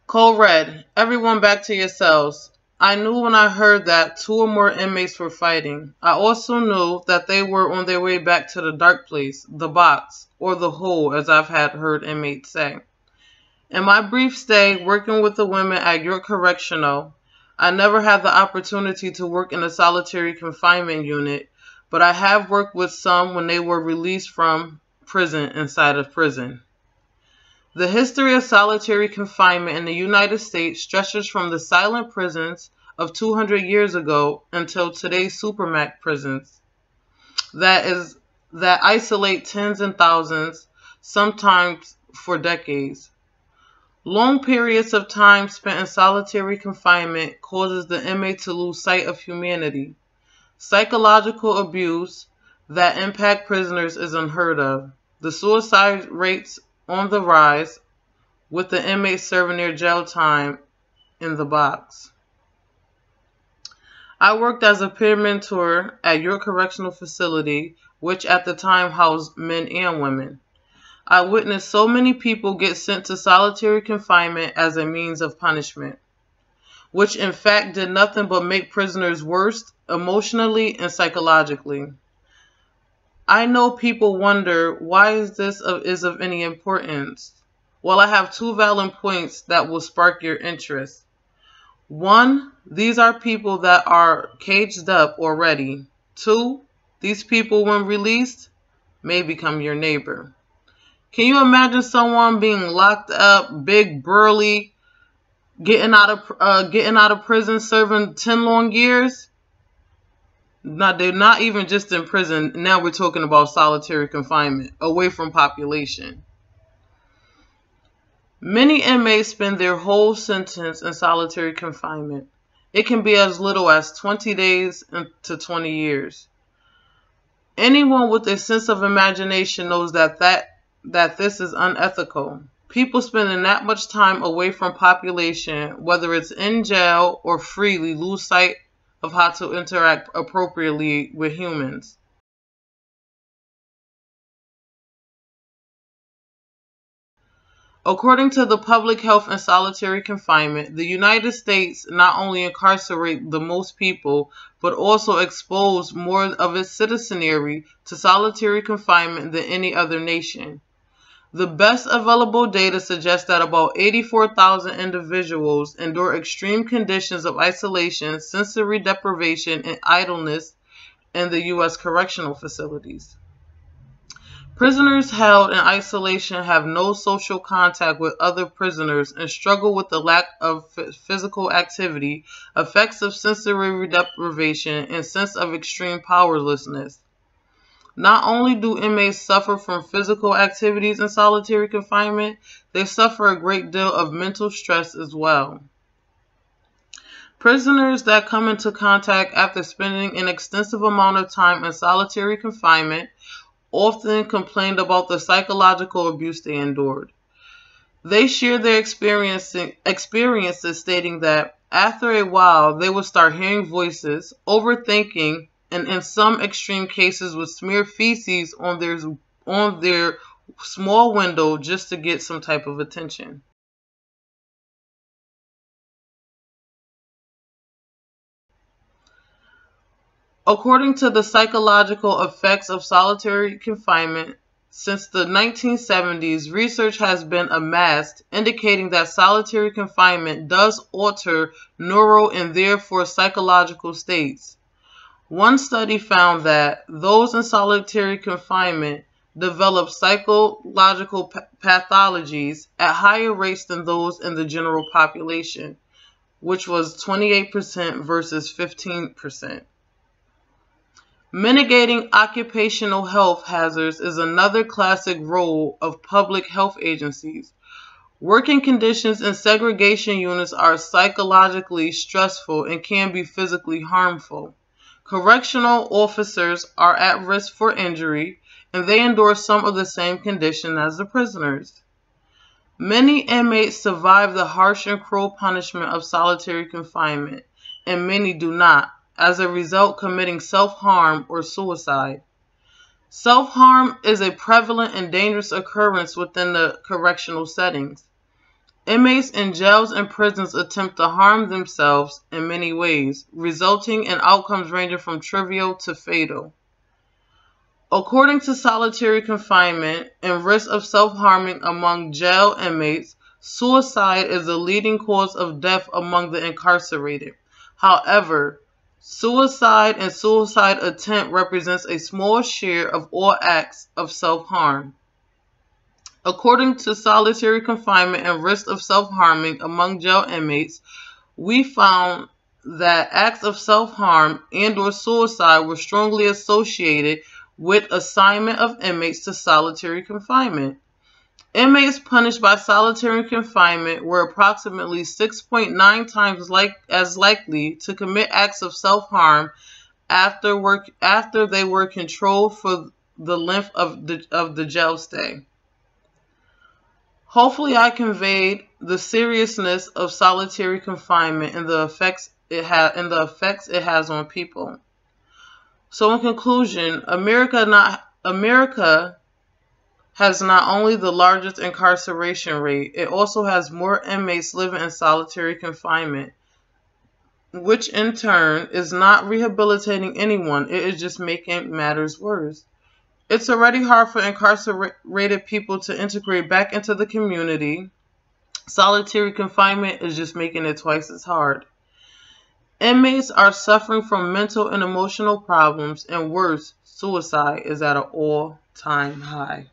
Code Red, everyone back to your cells. I knew when I heard that two or more inmates were fighting. I also knew that they were on their way back to the dark place, the box, or the hole, as I've had heard inmates say. In my brief stay working with the women at York Correctional, I never had the opportunity to work in a solitary confinement unit, but I have worked with some when they were released from prison inside of prison. The history of solitary confinement in the United States stretches from the silent prisons of 200 years ago until today's supermax prisons that isolate tens and thousands, sometimes for decades. Long periods of time spent in solitary confinement causes the inmate to lose sight of humanity. Psychological abuse that impact prisoners is unheard of. The suicide rates on the rise, with the inmates serving their jail time in the box. I worked as a peer mentor at your correctional facility, which at the time housed men and women. I witnessed so many people get sent to solitary confinement as a means of punishment, which in fact did nothing but make prisoners worse emotionally and psychologically. I know people wonder, why is this of any importance? Well, I have two valid points that will spark your interest. One, these are people that are caged up already. Two, these people, when released, may become your neighbor. Can you imagine someone being locked up, big, burly, getting out of prison, serving 10 long years? Now, they're not even just in prison. Now we're talking about solitary confinement, away from population. Many inmates spend their whole sentence in solitary confinement. It can be as little as 20 days to 20 years. Anyone with a sense of imagination knows that this is unethical. People spending that much time away from population, whether it's in jail or freely, lose sight of how to interact appropriately with humans. According to the Public Health and Solitary Confinement, the United States not only incarcerate the most people, but also expose more of its citizenry to solitary confinement than any other nation. The best available data suggests that about 84,000 individuals endure extreme conditions of isolation, sensory deprivation, and idleness in the U.S. correctional facilities. Prisoners held in isolation have no social contact with other prisoners and struggle with the lack of physical activity, effects of sensory deprivation, and sense of extreme powerlessness. Not only do inmates suffer from physical activities in solitary confinement, they suffer a great deal of mental stress as well. Prisoners that come into contact after spending an extensive amount of time in solitary confinement often complained about the psychological abuse they endured. They share their experiences stating that after a while they would start hearing voices, overthinking, and in some extreme cases would smear feces on their small window just to get some type of attention. According to the psychological effects of solitary confinement, since the 1970s, research has been amassed indicating that solitary confinement does alter neural and therefore psychological states. One study found that those in solitary confinement develop psychological pathologies at higher rates than those in the general population, which was 28% versus 15%. Mitigating occupational health hazards is another classic role of public health agencies. Working conditions in segregation units are psychologically stressful and can be physically harmful. Correctional officers are at risk for injury, and they endure some of the same conditions as the prisoners. Many inmates survive the harsh and cruel punishment of solitary confinement, and many do not, as a result committing self-harm or suicide. Self-harm is a prevalent and dangerous occurrence within the correctional settings. Inmates in jails and prisons attempt to harm themselves in many ways, resulting in outcomes ranging from trivial to fatal. According to solitary confinement and risk of self-harming among jail inmates, suicide is the leading cause of death among the incarcerated. However, suicide and suicide attempt represents a small share of all acts of self-harm. According to solitary confinement and risk of self-harming among jail inmates, we found that acts of self-harm and/or suicide were strongly associated with assignment of inmates to solitary confinement. Inmates punished by solitary confinement were approximately 6.9 times as likely to commit acts of self-harm after they were controlled for the length of the jail stay. Hopefully I conveyed the seriousness of solitary confinement and the effects it has on people. So in conclusion, America has not only the largest incarceration rate, it also has more inmates living in solitary confinement, which in turn is not rehabilitating anyone. It is just making matters worse. It's already hard for incarcerated people to integrate back into the community. Solitary confinement is just making it twice as hard. Inmates are suffering from mental and emotional problems, and worse, suicide is at an all-time high.